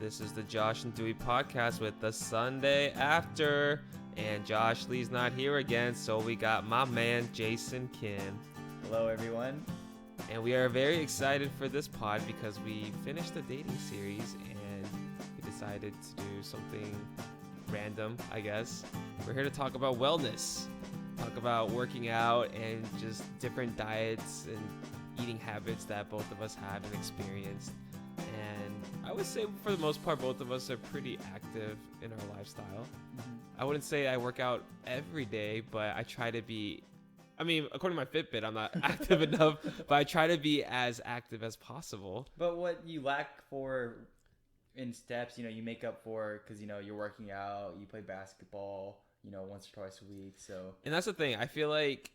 This is the Josh and Dewy podcast with the Sunday after. And Josh Lee's not here again, so we got my man Jason Kim. Hello, everyone. And we are very excited for this pod because we finished the dating series and we decided to do something random, I guess. We're here to talk about wellness, talk about working out and just different diets and eating habits that both of us have and experienced. And I would say for the most part, both of us are pretty active in our lifestyle. Mm-hmm. I wouldn't say I work out every day, but I try to be, according to my Fitbit, I'm not active enough, but I try to be as active as possible. But what you lack for in steps, you make up for because, you're working out, you play basketball, once or twice a week. So, and that's the thing. I feel like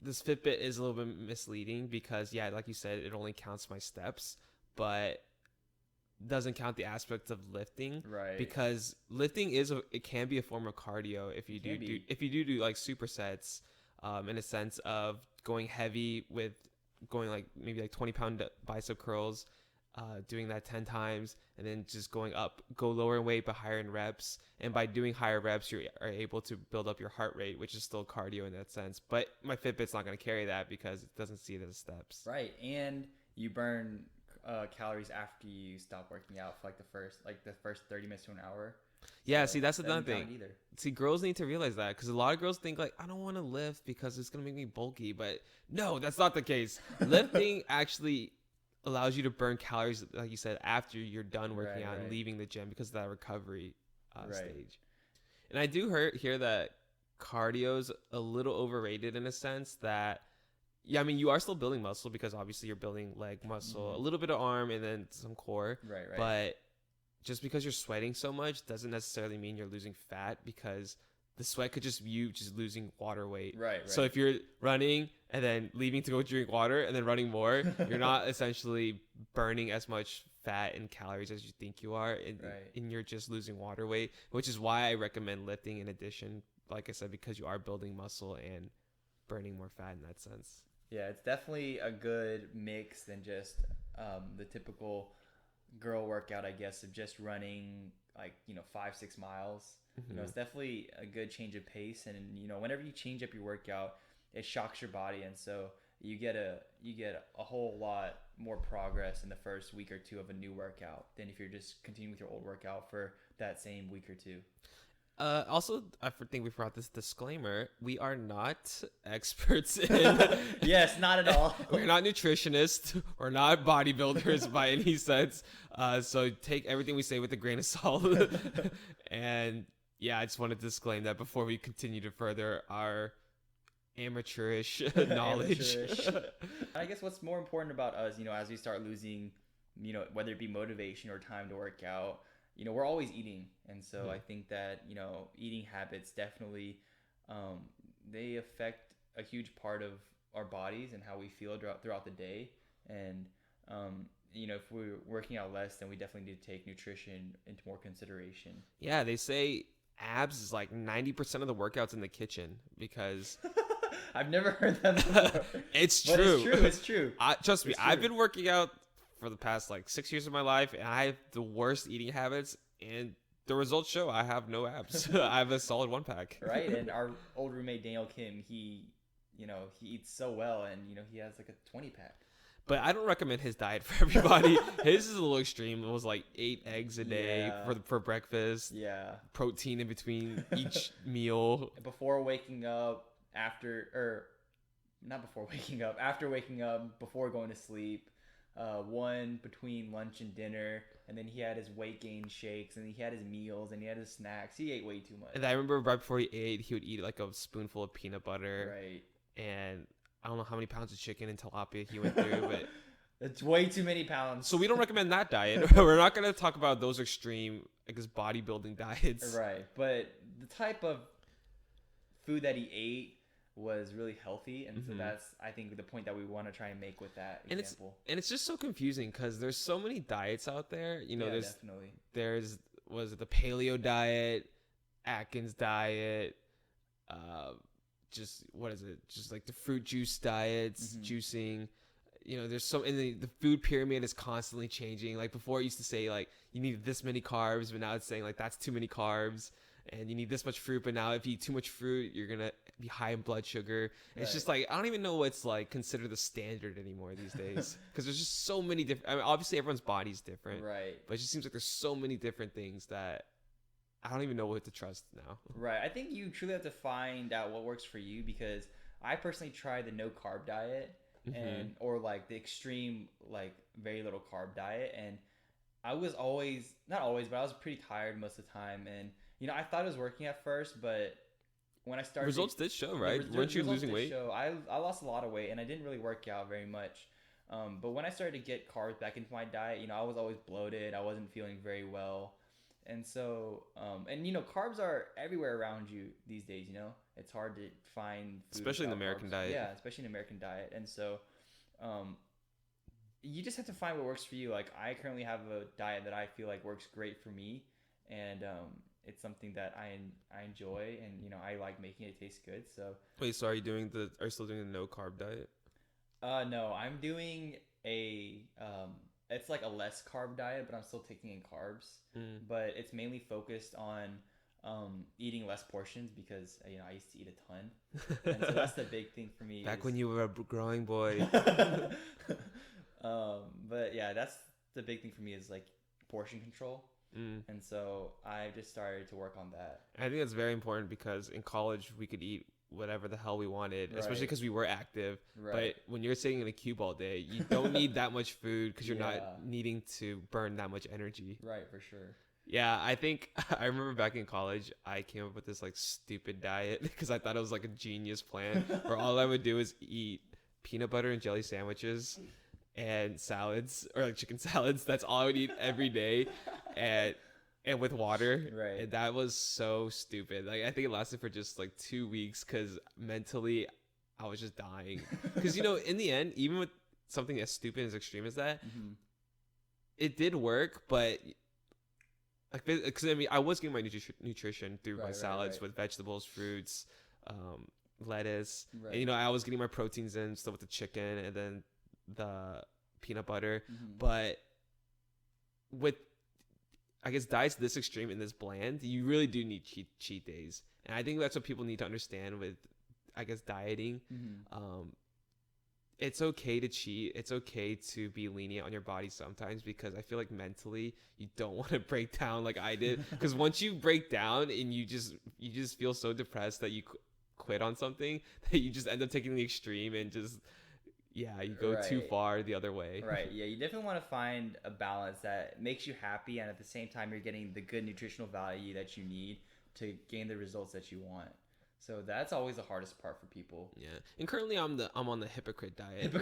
this Fitbit is a little bit misleading because, yeah, like you said, it only counts my steps, but doesn't count the aspects of lifting, right? Because lifting it can be a form of cardio if you do like supersets, in a sense of going heavy with going like maybe like 20-pound bicep curls, doing that 10 times, and then just go lower in weight but higher in reps. And by doing higher reps, you are able to build up your heart rate, which is still cardio in that sense. But my Fitbit's not going to carry that because it doesn't see it as steps. Right, and you burn calories after you stop working out for the first 30 minutes to an hour. Yeah, see, that's another thing. See, girls need to realize that because a lot of girls think like, I don't want to lift because it's going to make me bulky. But no, that's not the case. Lifting actually allows you to burn calories, like you said, after you're done working out and leaving the gym because of that recovery stage. And I do hear that cardio's a little overrated in a sense that, yeah, you are still building muscle because obviously you're building leg muscle, a little bit of arm, and then some core. Right. But just because you're sweating so much doesn't necessarily mean you're losing fat because the sweat could just be you just losing water weight. Right. So if you're running and then leaving to go drink water and then running more, you're not essentially burning as much fat and calories as you think you are. And you're just losing water weight, which is why I recommend lifting in addition, like I said, because you are building muscle and burning more fat in that sense. Yeah, it's definitely a good mix than just the typical girl workout, I guess, of just running 5-6 miles. Mm-hmm. It's definitely a good change of pace, and whenever you change up your workout, it shocks your body, and so you get a whole lot more progress in the first week or two of a new workout than if you're just continuing with your old workout for that same week or two. Also, I think we forgot this disclaimer. We are not experts in... Yes, not at all. We're not nutritionists. We're not bodybuilders by any sense. So take everything we say with a grain of salt. And yeah, I just want to disclaim that before we continue to further our amateurish knowledge. I guess what's more important about us, as we start losing, whether it be motivation or time to work out, we're always eating. And so I think that, eating habits definitely, they affect a huge part of our bodies and how we feel throughout the day. And, if we're working out less, then we definitely need to take nutrition into more consideration. Yeah, they say abs is like 90% of the workouts in the kitchen because... I've never heard that before. It's true. But it's true. Trust me, I've been working out for the past 6 years of my life, and I have the worst eating habits, and the results show I have no abs. I have a solid 1-pack. Right, and our old roommate Daniel Kim, he eats so well, and he has a 20-pack. But I don't recommend his diet for everybody. His is a little extreme. It was 8 eggs a day for breakfast. Yeah. Protein in between each meal. Before waking up, after waking up, before going to sleep. One between lunch and dinner, and then he had his weight gain shakes, and he had his meals, and he had his snacks. He ate way too much. And I remember right before he ate, he would eat a spoonful of peanut butter. Right. And I don't know how many pounds of chicken and tilapia he went through, but it's way too many pounds. So we don't recommend that diet. We're not going to talk about those extreme, bodybuilding diets. Right. But the type of food that he ate was really healthy, and so that's, I think, the point that we want to try and make with that example. And it's just so confusing because there's so many diets out there. Definitely. Was it the paleo diet, Atkins diet, just what is it? Just the fruit juice diets, juicing. there's so, and the food pyramid is constantly changing. Like before it used to say like you need this many carbs, but now it's saying like that's too many carbs and you need this much fruit. But now if you eat too much fruit, you're going to be high in blood sugar. Right. It's just like, I don't even know what's like considered the standard anymore these days. Cause there's just so many different, I mean, obviously everyone's body's different, right? But it just seems like there's so many different things that I don't even know what to trust now. Right. I think you truly have to find out what works for you, because I personally tried the no carb diet and or like the extreme like very little carb diet, and I was always, not always, but I was pretty tired most of the time, and I thought it was working at first, but when I started, results did show, right? Weren't you losing weight? I lost a lot of weight, and I didn't really work out very much. But when I started to get carbs back into my diet, I was always bloated. I wasn't feeling very well. And so, carbs are everywhere around you these days, it's hard to find food, especially in the American diet. Yeah, especially in the American diet. And so, you just have to find what works for you. Like I currently have a diet that I feel like works great for me. And, it's something that I enjoy, and, I like making it taste good. So wait, so are you still doing the no carb diet? No, I'm doing it's like a less carb diet, but I'm still taking in carbs. But it's mainly focused on eating less portions, because I used to eat a ton, and so that's the big thing for me. Back when you were a growing boy. But yeah, that's the big thing for me is like portion control. And so I just started to work on that. I think that's very important, because in college we could eat whatever the hell we wanted, especially because we were active. Right. But when you're sitting in a cube all day, you don't need that much food, because you're not needing to burn that much energy. Right, for sure. Yeah, I think I remember back in college, I came up with this like stupid diet because I thought it was like a genius plan where all I would do is eat peanut butter and jelly sandwiches and salads, or like chicken salads. That's all I would eat every day, and with water. Right. And that was so stupid. Like I think it lasted for just like 2 weeks, because mentally I was just dying. Because in the end, even with something as stupid as extreme as that, it did work. But like, because I was getting my nutrition through my salads with vegetables, fruits, lettuce, and I was getting my proteins in still with the chicken and then the peanut butter. But with, I guess, diets this extreme and this bland, you really do need cheat days. And I think that's what people need to understand with, I guess, dieting. It's okay to cheat. It's okay to be lenient on your body sometimes, because I feel like mentally you don't want to break down like I did. Because once you break down and you just feel so depressed that you quit on something, that you just end up taking the extreme and just, you go too far the other way. Right. Yeah, you definitely want to find a balance that makes you happy, and at the same time you're getting the good nutritional value that you need to gain the results that you want. So that's always the hardest part for people. Yeah. And currently I'm on the hypocrite diet.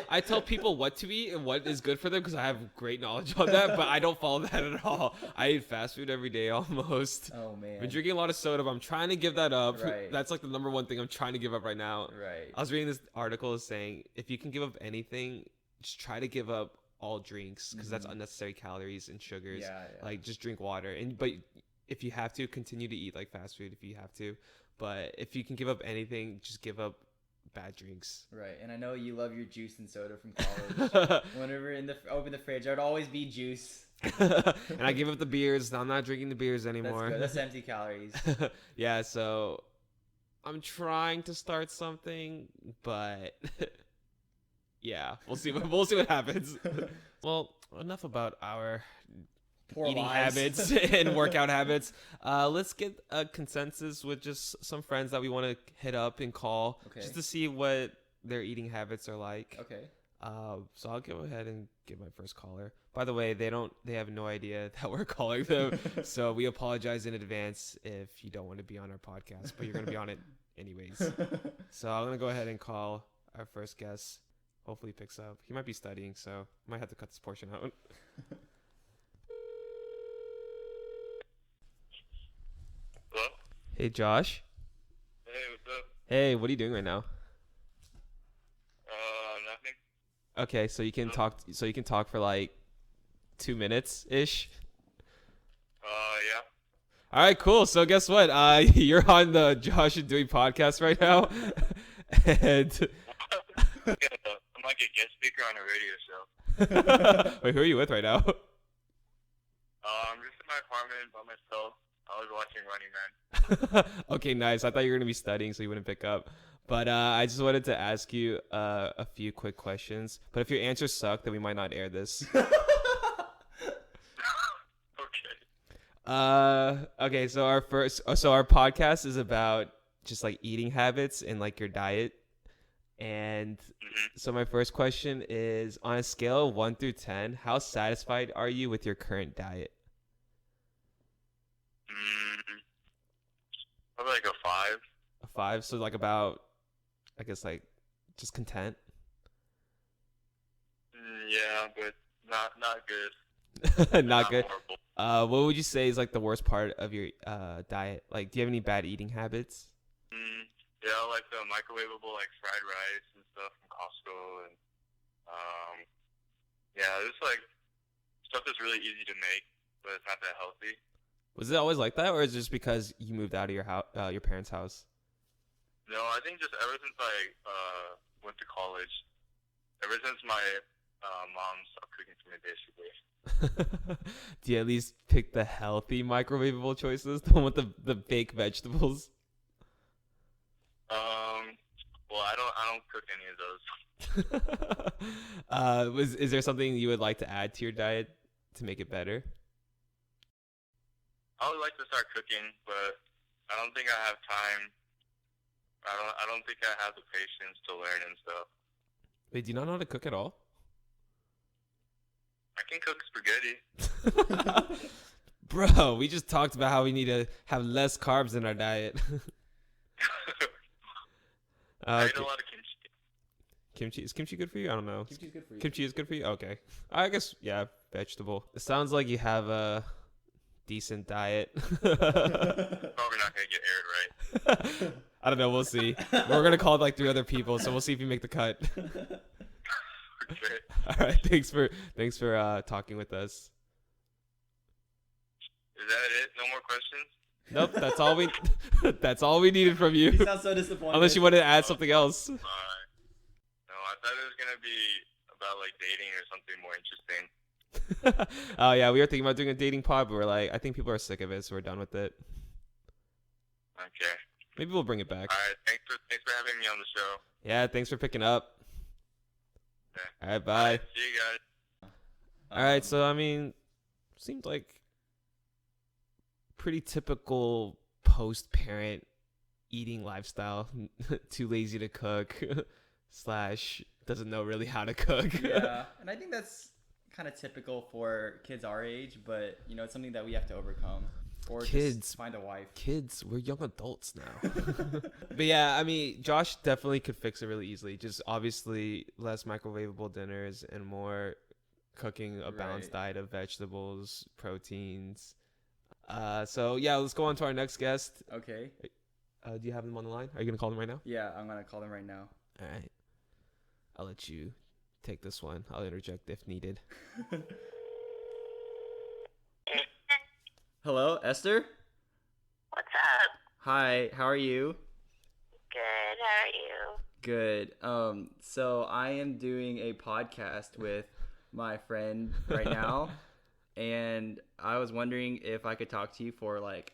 I tell people what to eat and what is good for them, because I have great knowledge on that, but I don't follow that at all. I eat fast food every day almost. Oh man. I've been drinking a lot of soda, but I'm trying to give that up. Right. That's like the number one thing I'm trying to give up right now. Right. I was reading this article saying if you can give up anything, just try to give up all drinks, because that's unnecessary calories and sugars. Yeah. Like just drink water, but if you have to, continue to eat like fast food if you have to. But if you can give up anything, just give up bad drinks. Right. And I know you love your juice and soda from college. Whenever open the fridge, there'd always be juice. And I give up the beers. I'm not drinking the beers anymore. That's good. That's empty calories. Yeah, so I'm trying to start something, but yeah, we'll see what happens. Well, enough about our eating habits and workout habits. Let's get a consensus with just some friends that we want to hit up and call, just to see what their eating habits are like. Okay. So I'll go ahead and get my first caller. By the way, they have no idea that we're calling them, so we apologize in advance if you don't want to be on our podcast, but you're going to be on it anyways. So I'm going to go ahead and call our first guest. Hopefully he picks up. He might be studying, so I might have to cut this portion out. Hello? Hey, Josh. Hey, what's up? Hey, what are you doing right now? Nothing. Okay, so you can talk. So you can talk for like 2 minutes ish. Yeah. All right, cool. So guess what? You're on the Josh and Dewy podcast right now, and I'm like a guest speaker on a radio show. Wait, who are you with right now? I'm just in my apartment by myself. I was watching Running Man. Okay, nice. I thought you were gonna be studying, so you wouldn't pick up. But I just wanted to ask you a few quick questions. But if your answers suck, then we might not air this. Okay. Okay. So our podcast is about just like eating habits and like your diet. And so my first question is, on a scale of 1 through 10, how satisfied are you with your current diet? Probably like a 5. A 5. So like about, I guess like just content. Yeah, but not good. Not good. Horrible. What would you say is like the worst part of your diet? Like, do you have any bad eating habits? Yeah, like the microwavable like fried rice and stuff from Costco, and yeah, it's like stuff that's really easy to make, but it's not that healthy. Was it always like that, or is it just because you moved out of your house, your parents' house? No, I think just ever since I went to college, ever since my mom stopped cooking for me, basically. Do you at least pick the healthy microwavable choices, the one with the fake vegetables? Well, I don't cook any of those. Is there something you would like to add to your diet to make it better? I would like to start cooking, but I don't think I have time. I don't think I have the patience to learn and stuff. Wait, do you not know how to cook at all? I can cook spaghetti. Bro, we just talked about how we need to have less carbs in our diet. I eat a lot of kimchi. Kimchi? Is kimchi good for you? I don't know. Kimchi's good for you. Kimchi is good for you? Okay. I guess, yeah, vegetable. It sounds like you have a decent diet. Probably not gonna get aired, right? I don't know. We'll see. We're going to call like 3 other people, so we'll see if you make the cut. Okay. All right. Thanks for talking with us. Is that it? No more questions? Nope. That's all we that's all we needed from you. You sound so disappointed. Unless you wanted to add something else. No, I thought it was gonna be about like dating or something more interesting. Oh yeah, we were thinking about doing a dating pod, but we're like, I think people are sick of it, so we're done with it. Okay. Maybe we'll bring it back. All right. Thanks for having me on the show. Yeah, thanks for picking up. Okay. All right, bye. See you guys. All right, so I mean, seemed like pretty typical post-parent eating lifestyle. Too lazy to cook / doesn't know really how to cook. Yeah, and I think that's kind of typical for kids our age, but you know, it's something that we have to overcome. Or Kids. just find a wife. Kids, we're young adults now. But yeah, I mean, Josh definitely could fix it really easily. Just obviously less microwavable dinners and more cooking a balanced diet of vegetables, proteins. So yeah, let's go on to our next guest. Okay. Do you have them on the line? Are you gonna call them right now? Yeah, I'm gonna call them right now. All right. I'll let you take this one. I'll interject if needed. Hello, Esther? What's up? Hi, how are you? Good. How are you? Good. So I am doing a podcast with my friend right now, and I was wondering if I could talk to you for like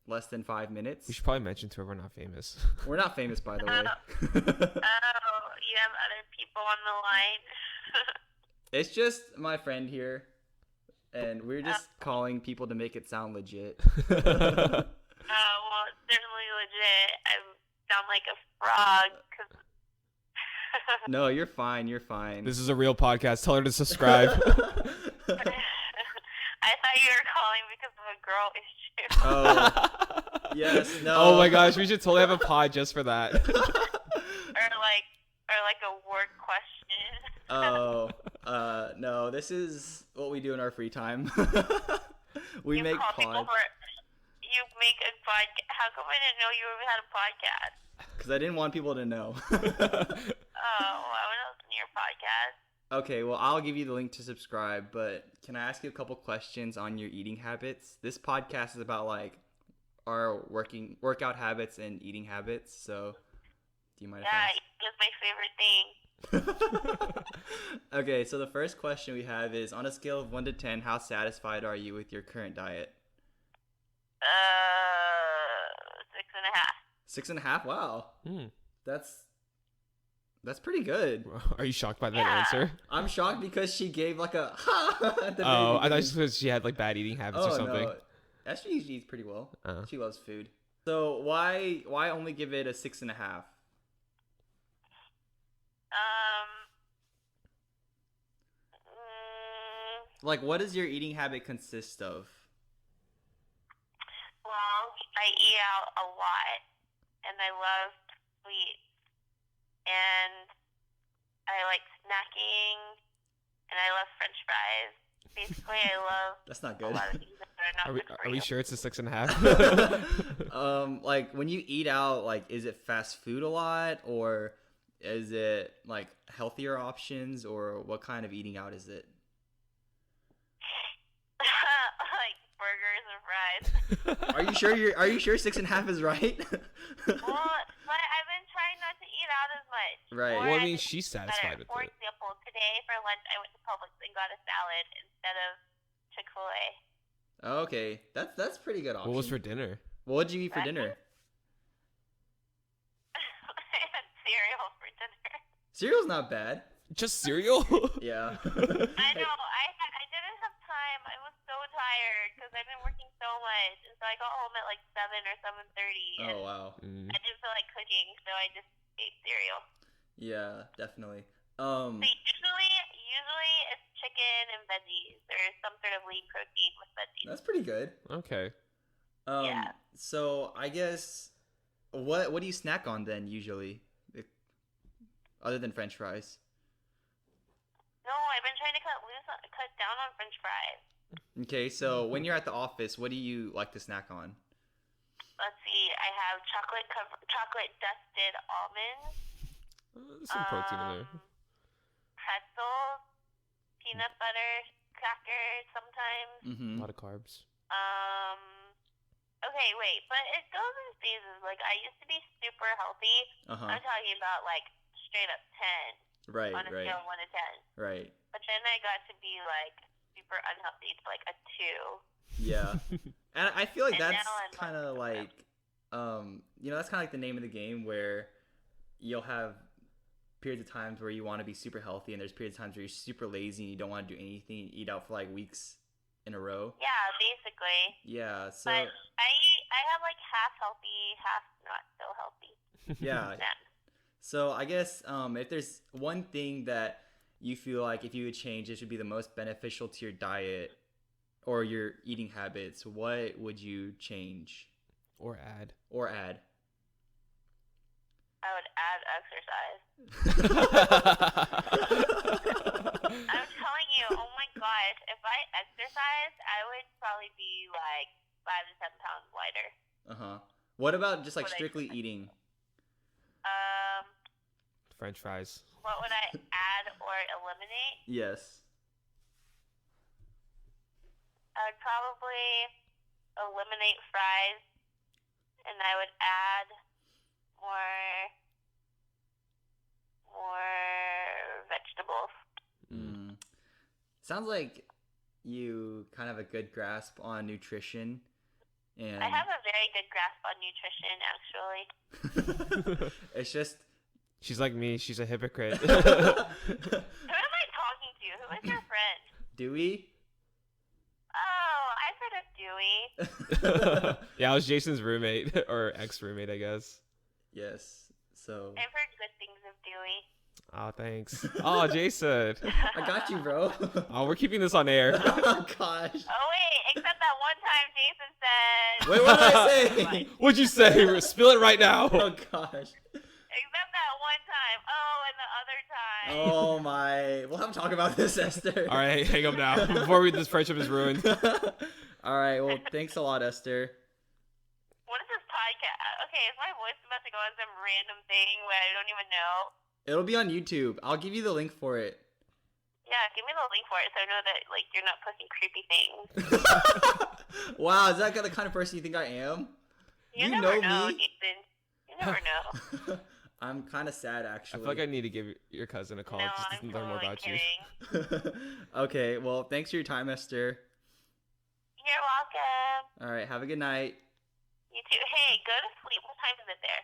less than 5 minutes. We should probably mention to her we're not famous. We're not famous, by the way. Oh, you have other people on the line? It's just my friend here, and we're just calling people to make it sound legit. Oh, well, it's certainly legit. I sound like a frog. No, you're fine. You're fine. This is a real podcast. Tell her to subscribe. I thought you were calling because of a girl issue. Oh, yes, no. Oh my gosh, we should totally have a pod just for that. or like a work question. Oh, no. This is what we do in our free time. We You make call people pods. You make a podcast. How come I didn't know you even had a podcast? Because I didn't want people to know. Oh, well, I want to listen to your podcast. Okay, well, I'll give you the link to subscribe, but can I ask you a couple questions on your eating habits? This podcast is about, like, our workout habits and eating habits, so do you mind if I Yeah, ask? it's my favorite thing. Okay, so the first question we have is, on a scale of 1 to 10, how satisfied are you with your current diet? 6.5. 6.5? Wow. Hmm. That's pretty good. Are you shocked by that Yeah. answer? I'm shocked because she gave like a at the very Oh, I thought beginning. just because she had like bad eating habits or something. No. Actually, she eats pretty well. Uh. She loves food. So why only give it a 6.5? Like, what does your eating habit consist of? Well, I eat out a lot, and I love sweets, and I like snacking, and I love French fries. Basically, I love That's not a good. lot of things that are not good for Are we you. sure it's a 6.5? Like when you eat out, like is it fast food a lot, or is it like healthier options, or what kind of eating out is it? Like burgers and fries. Are you sure 6.5 is right? Well, but I've been trying not to eat out as much. Right. Or Well, I I've mean, been she's eating satisfied better. with For it. example, today for lunch I went to Publix and got a salad instead of Chick-fil-A. Okay, that's pretty good option. What was for dinner? What did you eat for dinner? I had cereal for dinner. Cereal's not bad. Just cereal? Yeah. I know. I didn't have time. I was so tired because I've been working so much, and so I got home at like 7 or 7:30. And Oh wow. I didn't feel like cooking, so I just ate cereal. Yeah, definitely. So usually it's chicken and veggies. There's some sort of lean protein with veggies. That's pretty good. Okay. Yeah. So I guess what do you snack on then usually, other than French fries? No, I've been trying to cut down on French fries. Okay, so when you're at the office, what do you like to snack on? Let's see. I have chocolate dusted almonds. There's some protein in there. Pretzels, peanut butter, crackers sometimes. A Mm-hmm. lot of carbs. Okay, wait, but it goes in phases. Like I used to be super healthy. I'm talking about like straight up 10 Right, on a right, scale of 1 to 10. right. But then I got to be like super unhealthy to like a 2. Yeah. And I feel like And that's now I'm kind of like, that's kind of like the name of the game, where you'll have periods of times where you want to be super healthy, and there's periods of times where you're super lazy and you don't want to do anything, you eat out for like weeks in a row. Yeah, basically. Yeah, so But I have like half healthy, half not so healthy. yeah. snacks. So I guess if there's one thing that you feel like if you would change, it should be the most beneficial to your diet or your eating habits, what would you change Or add. or add? I would add exercise. I'm telling you, oh my gosh, if I exercised, I would probably be like 5 to 10 pounds lighter. What about just like What I- strictly eating? French fries. What would I add or eliminate? Yes. I would probably eliminate fries, and I would add more vegetables. Sounds like you kind of have a good grasp on nutrition. And I have a very good grasp on nutrition, actually. it's just She's like me. She's a hypocrite. Who am I talking to? Who is your friend? Dewy. Oh, I've heard of Dewy. Yeah, I was Jason's roommate or ex-roommate, I guess. Yes. So I've heard good things of Dewy. Oh, thanks. Oh, Jason. I got you, bro. Oh, we're keeping this on air. Oh gosh. Oh wait, except that one time Jason said. Wait, what did I say? What'd you say? Spill it right now. Oh gosh. Except that one time. Oh, and the other time. Oh my. We'll have to talk about this, Esther. All right, hang up now before this friendship is ruined. All right. Well, thanks a lot, Esther. What is this podcast? Okay, is my voice about to go on some random thing where I don't even know? It'll be on YouTube. I'll give you the link for it. Yeah, give me the link for it so I know that like you're not posting creepy things. Wow, is that the kind of person you think I am? You You never know know, me. Ethan. You never know. I'm kind of sad, I actually. feel like I need to give your cousin a call No, just I'm to learn more totally about kidding. you. Okay, well, thanks for your time, Esther. You're welcome. All right, have a good night. You too. Hey, go to sleep. What time is it there?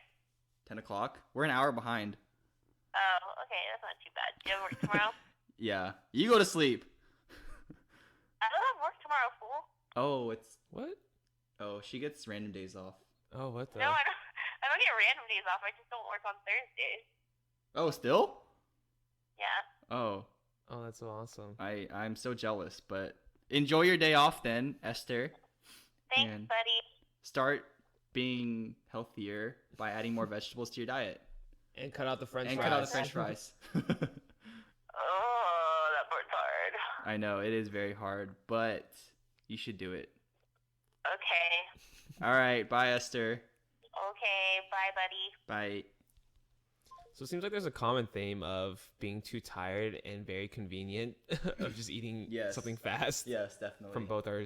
10 o'clock? We're an hour behind. Oh, okay. That's not too bad. Do you have work tomorrow? Yeah. You go to sleep. I don't have work tomorrow, fool. Oh, it's... What? Oh, she gets random days off. Oh, what the? No, I don't. I don't get random days off. I just don't work on Thursdays. Oh, still? Yeah. Oh, Oh, that's so awesome. I'm so jealous, but enjoy your day off then, Esther. Thanks, And buddy. start being healthier by adding more vegetables to your diet. And cut out the French And fries. cut out the French fries. Oh, that part's hard. I know, it is very hard, but you should do it. Okay. All right, bye, Esther. Okay. Bye, buddy. Bye. So it seems like there's a common theme of being too tired and very convenient of just eating Yes. something fast Yes, definitely. from both our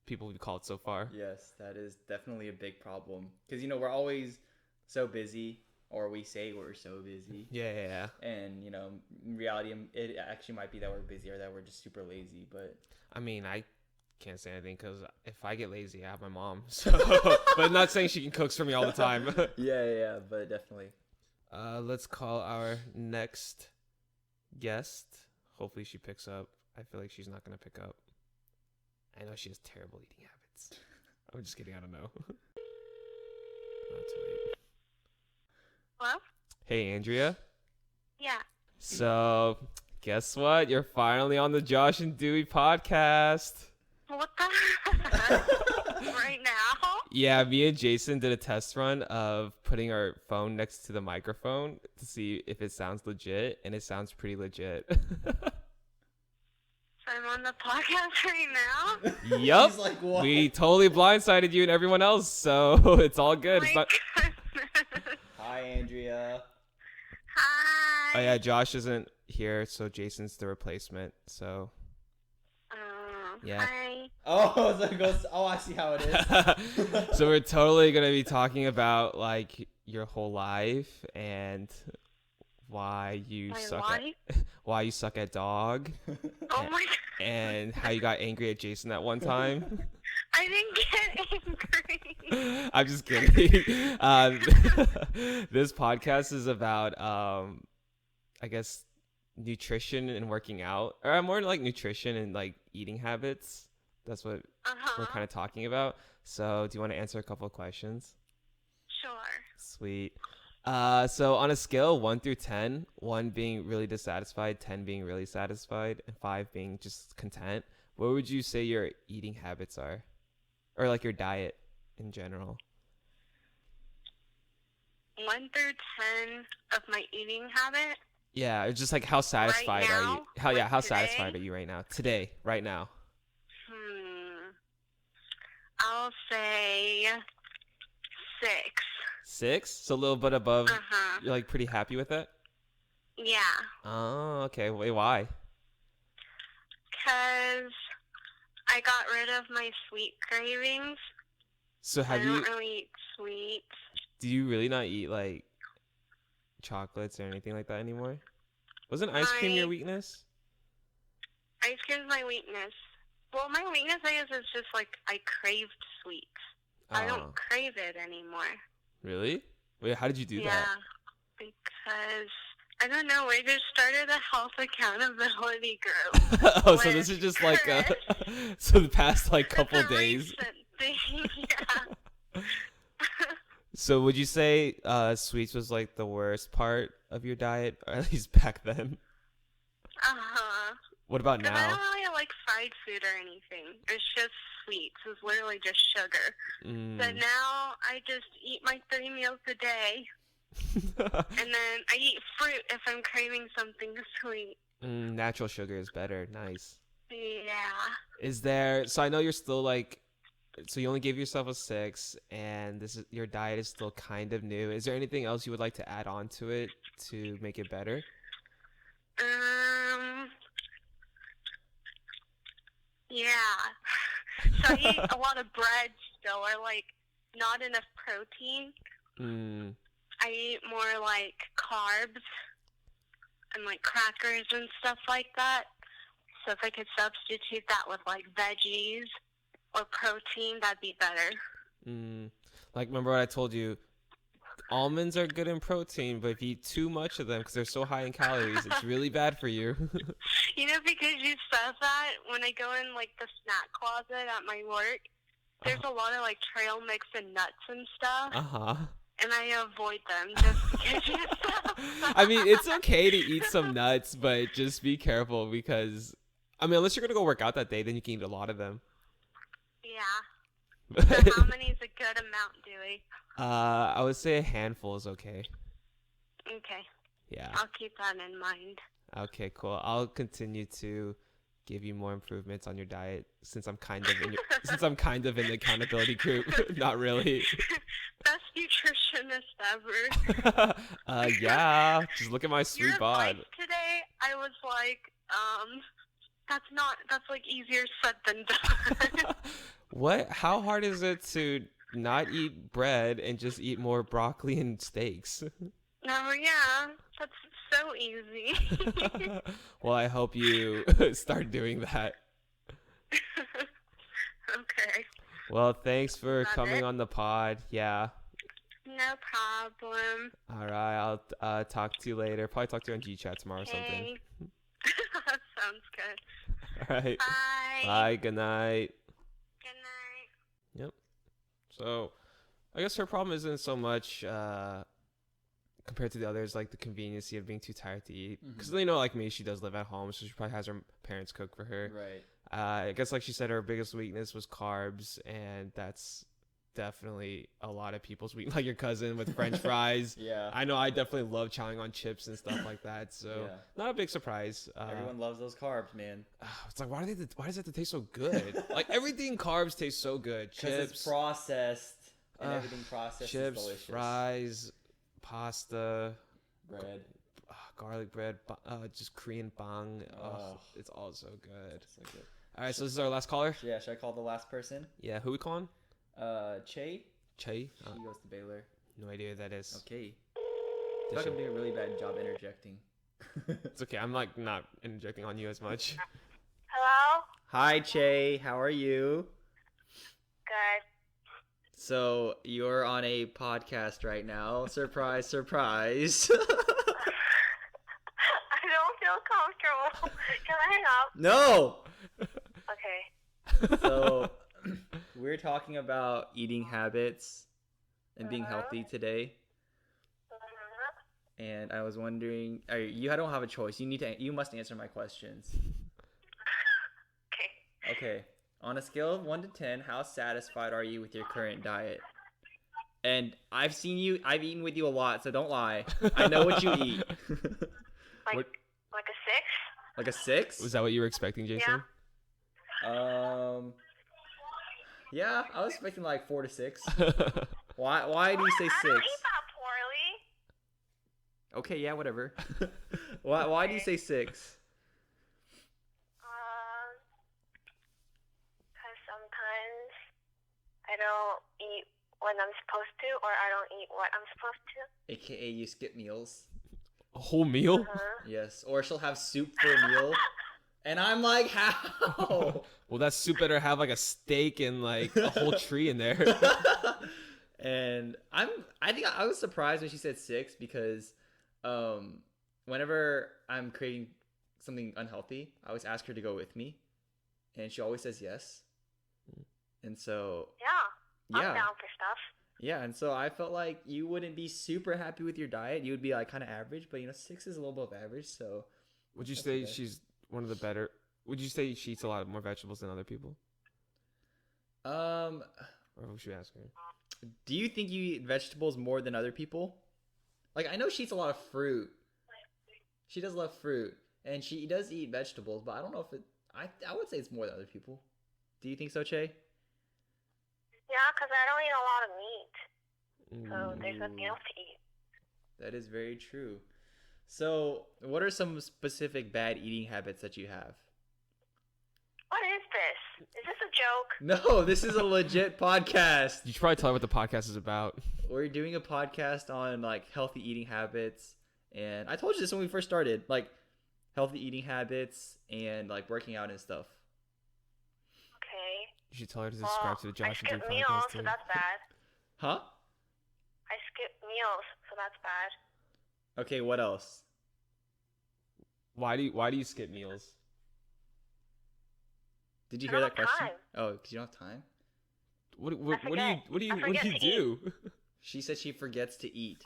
people we've called so far. Yes, that is definitely a big problem. Because, we're always so busy, or we say we're so busy. Yeah. And, in reality, it actually might be that we're busy or that we're just super lazy, but... I mean, I can't say anything because if I get lazy, I have my mom. So, but not saying she can cook for me all the time. Yeah, but definitely. Let's call our next guest. Hopefully she picks up. I feel like she's not going to pick up. I know she has terrible eating habits. I'm just kidding. I don't know. Oh, too late. Hello? Hey, Andrea. Yeah. So, guess what? You're finally on the Josh and Dewy podcast. What the? Right now? Yeah, me and Jason did a test run of putting our phone next to the microphone to see if it sounds legit, and it sounds pretty legit. So I'm on the podcast right now? Yup. He's like, what? We totally blindsided you and everyone else, so it's all good. It's not... Goodness. Hi, Andrea. Hi. Oh yeah, Josh isn't here, so Jason's the replacement. So yeah. Hi. Oh, so it goes... Oh, I see how it is. So we're totally gonna be talking about like your whole life and why you My suck life? at why you suck at dog Oh my god. and how you got angry at Jason that one time. I didn't get angry. I'm just kidding. This podcast is about I guess nutrition and working out, or more like nutrition and like eating habits. That's what we're kind of talking about. So do you want to answer a couple of questions? Sure. Sweet. So on a scale of 1 through 10, 1 being really dissatisfied, 10 being really satisfied, and 5 being just content, what would you say your eating habits are? Or like your diet in general? 1 through 10 of my eating habit. Yeah, it's just like how satisfied are you? now? How Like satisfied today? are you right now? Today, right now. I'll say 6. 6? So a little bit above. Uh-huh. You're like pretty happy with it? Yeah. Oh, okay. Wait, why? Because I got rid of my sweet cravings. So I have you don't really eat sweets. do you really not eat like chocolates or anything like that anymore? Wasn't ice cream your My- weakness? Ice cream's my weakness. Well, my weakness, I guess, is just like I craved sweets. I Oh, don't crave it anymore. really? Wait, how did you do Yeah, because I don't know. We just started a health accountability group. that? Oh, so with this is just like Chris. so the past like couple It's a days. recent thing. Yeah. So would you say sweets was like the worst part of your diet, or at least back then? What about Because I now? don't really like fried food or anything. It's just sweets. It's literally just sugar. Mm. But now I just eat my 3 meals a day. And then I eat fruit if I'm craving something sweet. Natural sugar is better. Nice. Yeah. Is there? So I know you're still like. So you only gave yourself a 6, and this is your diet is still kind of new. Is there anything else you would like to add on to it to make it better? Yeah. So I eat a lot of bread still, or like not enough protein. Mm. I eat more like carbs and like crackers and stuff like that. So if I could substitute that with like veggies or protein, that'd be better. Like, remember what I told you? Almonds are good in protein, but if you eat too much of them, because they're so high in calories, it's really bad for you. You know, because you said that, when I go in like the snack closet at my work, there's a lot of like trail mix and nuts and stuff. And I avoid them just because you said that. I mean, it's okay to eat some nuts, but just be careful because, I mean, unless you're going to go work out that day, then you can eat a lot of them. Yeah. So how many is a good amount, Dewy? I would say a handful is okay. Okay. Yeah. I'll keep that in mind. Okay, cool. I'll continue to give you more improvements on your diet since I'm kind of in the accountability group. Not really. Best nutritionist ever. Yeah. Just look at my sweet Your bod. advice today, I was like, that's like easier said than done. What? How hard is it to not eat bread and just eat more broccoli and steaks? Oh, yeah. That's so easy. Well, I hope you start doing that. Okay. Well, thanks for Love coming it. on the pod. Yeah. No problem. All right. I'll talk to you later. Probably talk to you on GChat tomorrow or something. Okay. Sounds good. All right. Bye. Bye. Good night. Good night. Yep. So, I guess her problem isn't so much compared to the others, like the conveniency of being too tired to eat. Because like me, she does live at home, so she probably has her parents cook for her. Right. I guess, like she said, her biggest weakness was carbs, and that's definitely a lot of people's weakness. Like your cousin with French fries. Yeah. I know I definitely love chowing on chips and stuff like that. So not a big surprise. Everyone loves those carbs, man. It's like, why does it have to taste so good? Like everything carbs taste so good. Chips, it's processed, and everything processed chips, is delicious. fries, pasta, bread, garlic bread, just Korean bang. It's all so good. So good. All right, so this is our last caller. Yeah, should I call the last person? Yeah, who we calling? Che. Che. She goes to Baylor. No idea who that is. Okay. I feel like I'm doing a really bad job interjecting. It's okay. I'm like not interjecting on you as much. Hello? Hi, Che. How are you? Good. So you're on a podcast right now. Surprise, surprise. I don't feel comfortable. Can I hang up? No. Okay. So we're talking about eating habits and being healthy today. And I was wondering, you don't have a choice. You must answer my questions. Okay. Okay. On a scale of 1 to 10, how satisfied are you with your current diet? And I've eaten with you a lot, so don't lie. I know what you eat. Like a 6? Like a 6? Was that what you were expecting, Jason? Yeah, I was expecting like 4 to 6. Why do you say 6? I don't eat that poorly. Okay, yeah, whatever. Why do you say 6? Because sometimes I don't eat when I'm supposed to, or I don't eat what I'm supposed to. AKA you skip meals. A whole meal? Yes, or she'll have soup for a meal. And I'm like, how? Well, that soup better have like a steak and like a whole tree in there. And I think I was surprised when she said 6 because whenever I'm craving something unhealthy, I always ask her to go with me, and she always says yes. And so I'm down for stuff. Yeah, and so I felt like you wouldn't be super happy with your diet. You would be like kind of average, but 6 is a little above average. So would you say she's one of the better? Would you say she eats a lot more vegetables than other people? Or who should we ask her? Do you think you eat vegetables more than other people? Like, I know she eats a lot of fruit. She does love fruit, and she does eat vegetables, but I don't know if I would say it's more than other people. Do you think so, Che? Yeah, because I don't eat a lot of meat. So there's nothing else to eat. That is very true. So, what are some specific bad eating habits that you have? What is this? Is this a joke? No, this is a legit podcast. You should probably tell her what the podcast is about. We're doing a podcast on like healthy eating habits, and I told you this when we first started, like healthy eating habits and like working out and stuff. Okay. You should tell her to subscribe to the Josh and I Dewy skip meals, podcast so too. that's bad. Huh? I skip meals, so that's bad. Okay, what else? Why do you skip meals? Did you I hear don't that have question? time. Oh, because you don't have time? What do I forget. you I forget to do? She said she forgets to eat.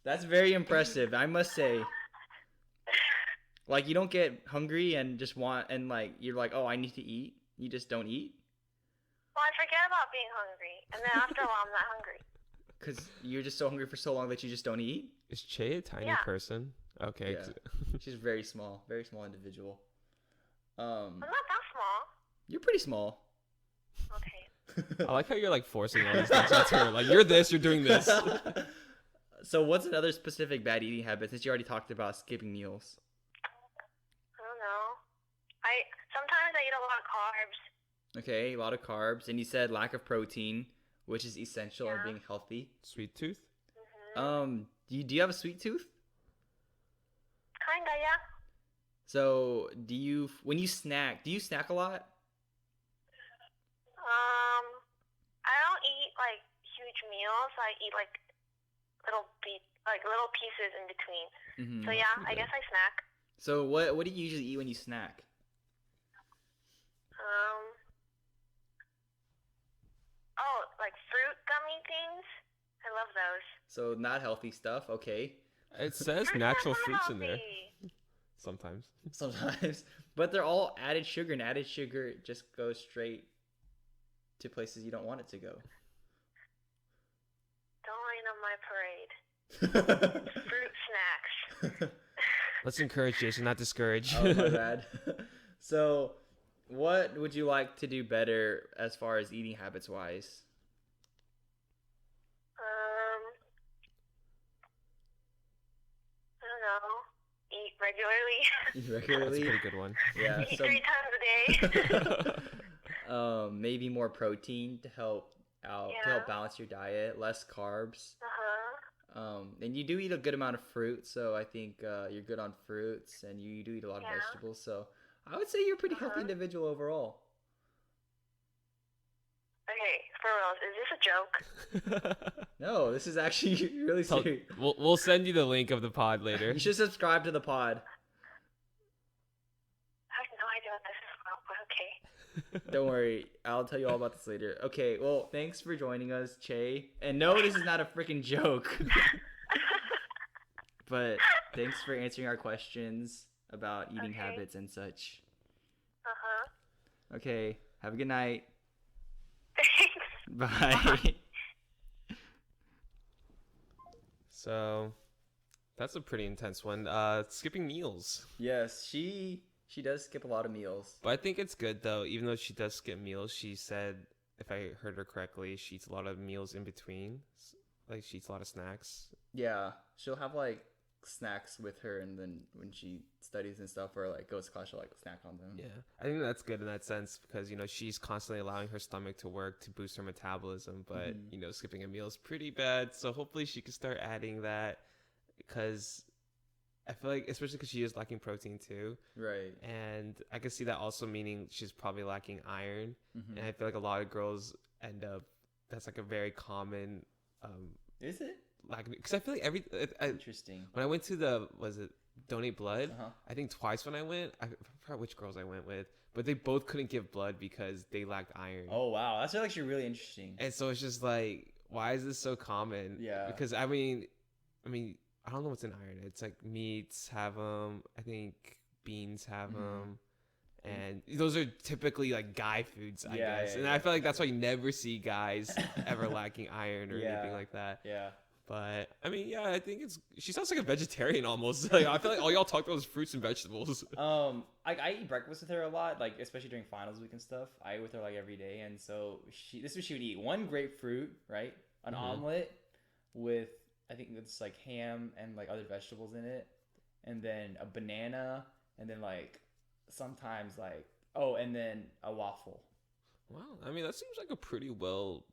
That's very impressive, I must say. Like, you don't get hungry and just want, and like, you're like, oh, I need to eat. You just don't eat? Well, I forget about being hungry, and then after a while, I'm not hungry. Because you're just so hungry for so long that you just don't eat? Is Che a tiny Yeah. person? Okay. Yeah. She's very small individual. I'm not that small. You're pretty small. Okay. I like how you're like forcing all these things onto her. Like, you're this, you're doing this. So what's another specific bad eating habit, since you already talked about skipping meals? I don't know. Sometimes I eat a lot of carbs. Okay, a lot of carbs, and you said lack of protein, which is essential in Yeah. being healthy. Sweet tooth? Do you have a sweet tooth? Kinda, yeah. So when you snack, do you snack a lot? I don't eat like huge meals. I eat like little pieces in between. Mm-hmm. So yeah, I guess I snack. So what do you usually eat when you snack? Like fruit gummy things. I love those. So not healthy stuff, okay. It says Fruits are natural not fruits in there. healthy. Sometimes. Sometimes. But they're all added sugar, and added sugar just goes straight to places you don't want it to go. Don't rain on my parade. Fruit snacks. Let's encourage Jason, not discourage. Oh, my bad. So, what would you like to do better as far as eating habits wise? I don't know. Eat regularly. Eat That's a regularly? pretty good one. Yeah. Eat So, 3 times a day. maybe more protein to help Yeah. balance your diet, less carbs. Uh-huh. And you do eat a good amount of fruit, so I think you're good on fruits, and you do eat a lot of Yeah. vegetables. So I would say you're a pretty healthy individual overall. Okay, for real, is this a joke? No, this is actually really serious. We'll send you the link of the pod later. You should subscribe to the pod. I have no idea what this is about, but okay. Don't worry, I'll tell you all about this later. Okay, well, thanks for joining us, Che. And no, this is not a freaking joke. But thanks for answering our questions about eating Okay. habits and such. Uh-huh. Okay, have a good night. Thanks. Bye. So, that's a pretty intense one. Skipping meals. Yes, she does skip a lot of meals. But I think it's good though, even though she does skip meals, she said, if I heard her correctly, she eats a lot of meals in between. Like, she eats a lot of snacks. Yeah, she'll have like snacks with her, and then when she studies and stuff or like goes to class, she'll like snack on them. Yeah. I think that's good in that sense because, you know, she's constantly allowing her stomach to work to boost her metabolism. But, you know, skipping a meal is pretty bad. So hopefully she can start adding that because I feel like, especially because she is lacking protein too. Right. And I can see that also meaning she's probably lacking iron. Mhm. And I feel like a lot of girls end up, that's like a very common Is it? lack, because I feel like Interesting. when I went to donate blood, Uh-huh. I think twice when I went, I forgot which girls I went with, but they both couldn't give blood because they lacked iron. Oh wow, that's actually really interesting. And so it's just like, why is this so common? Yeah. Because I mean, I don't know what's in iron. It's like meats have them. I think beans have them. And those are typically like guy foods, I Yeah, guess. yeah, And yeah. I feel like that's why you never see guys ever lacking iron or anything like that. Yeah. But I mean, yeah, I think she sounds like a vegetarian almost. Like, I feel like all y'all talk about is fruits and vegetables. I eat breakfast with her a lot, like especially during finals week and stuff. I eat with her like every day, and so this is what she would eat: one grapefruit, right, an omelet with I think it's like ham and like other vegetables in it, and then a banana, and then like sometimes like Oh, and then a waffle. Wow, I mean that seems like a pretty well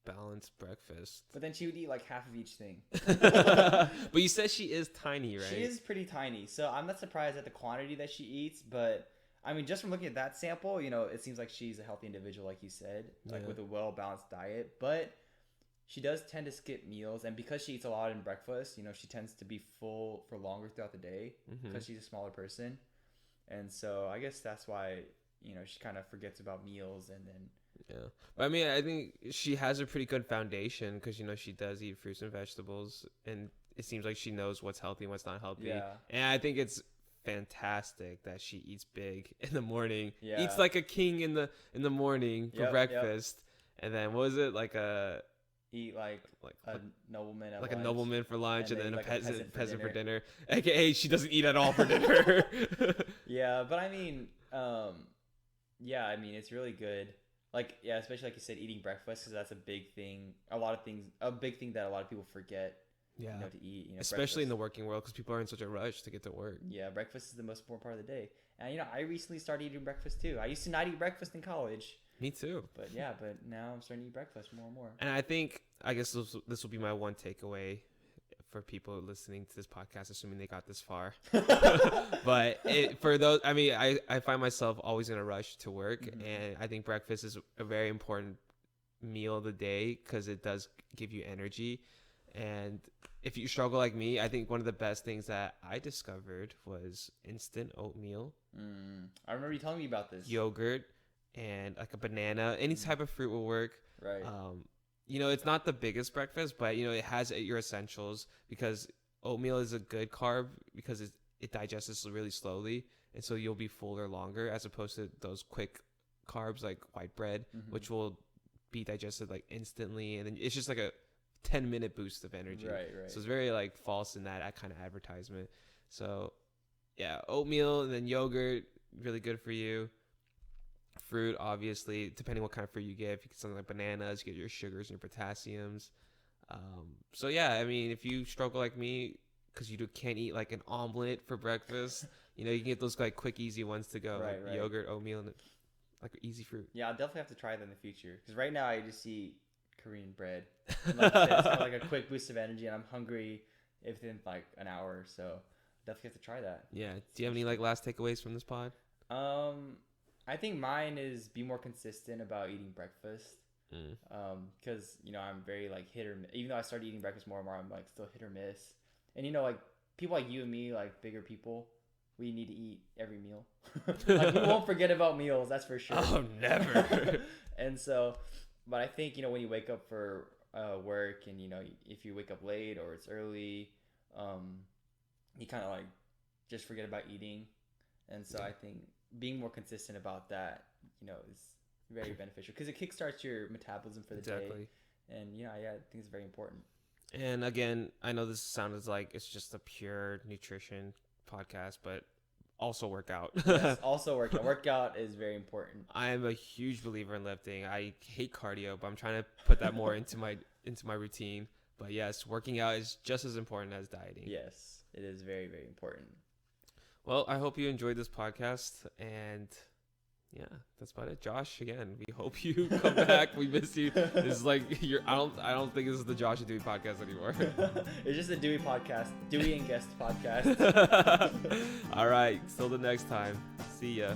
balanced breakfast. But then she would eat like half of each thing. But you said she is tiny, right? She is pretty tiny, so I'm not surprised at the quantity that she eats. But I mean, just from looking at that sample, you know, it seems like she's a healthy individual, like you said, like with a well balanced diet. But she does tend to skip meals, and because she eats a lot in breakfast, you know, she tends to be full for longer throughout the day because she's a smaller person, and so I guess that's why, you know, she kind of forgets about meals. And then but I mean, I think she has a pretty good foundation because, you know, she does eat fruits and vegetables, and it seems like she knows what's healthy and what's not healthy. And I think it's fantastic that she eats big in the morning, eats like a king in the morning for breakfast, and then what was it, like a a nobleman at like lunch, a nobleman for lunch, and then like a peasant for dinner. AKA she doesn't eat at all for dinner. But I mean, I mean, it's really good. Like, especially like you said, eating breakfast, because that's a big thing. A big thing that a lot of people forget. You know, to eat. You know, especially breakfast. in the working world, because people are in such a rush to get to work. Yeah, breakfast is the most important part of the day. And you know, I recently started eating breakfast too. I used to not eat breakfast in college. Me too. But now I'm starting to eat breakfast more and more. And I guess this will be my one takeaway for people listening to this podcast, assuming they got this far. But for those, I mean, I find myself always in a rush to work, and I think breakfast is a very important meal of the day because it does give you energy. And if you struggle like me, I think one of the best things that I discovered was instant oatmeal. I remember you telling me about this. Yogurt and like a banana, any type of fruit will work. Right. You know, it's not the biggest breakfast, but, you know, it has your essentials because oatmeal is a good carb because it digests really slowly. And so you'll be fuller longer as opposed to those quick carbs like white bread, which will be digested like instantly. And then it's just like a 10-minute boost of energy. Right. So it's very like false in that kind of advertisement. So yeah, oatmeal and then yogurt, really good for you. Fruit, obviously, depending what kind of fruit you get. If you get something like bananas, you get your sugars and your potassiums. So yeah, I mean, if you struggle like me because you can't eat like an omelet for breakfast, you know, you can get those like quick, easy ones to go, like yogurt, oatmeal, and like easy fruit. Yeah, I'll definitely have to try that in the future because right now I just eat Korean bread. And like I said, it's kind of like a quick boost of energy, and I'm hungry within like an hour or so. Definitely have to try that. Yeah. Do you have any like last takeaways from this pod? I think mine is be more consistent about eating breakfast. Because, you know, I'm very like hit or miss. Even though I started eating breakfast more and more, I'm like still hit or miss. And, you know, like people like you and me, like bigger people, we need to eat every meal. Like we won't forget about meals, that's for sure. Oh, never. And so, but I think, you know, when you wake up for work and, you know, if you wake up late or it's early, you kind of like just forget about eating. And so I think being more consistent about that, you know, is very beneficial because it kickstarts your metabolism for the day. And, you know, I think it's very important. And again, I know this sounds like it's just a pure nutrition podcast, but also work out. Yes, also work out. Workout is very important. I am a huge believer in lifting. I hate cardio, but I'm trying to put that more into my routine. But yes, working out is just as important as dieting. Yes, it is very, very important. Well, I hope you enjoyed this podcast, and yeah, that's about it. Josh, again, we hope you come back. We miss you. This is like I don't think this is the Josh and Dewy podcast anymore. It's just a Dewy podcast, Dewy and guest podcast. All right, till the next time. See ya.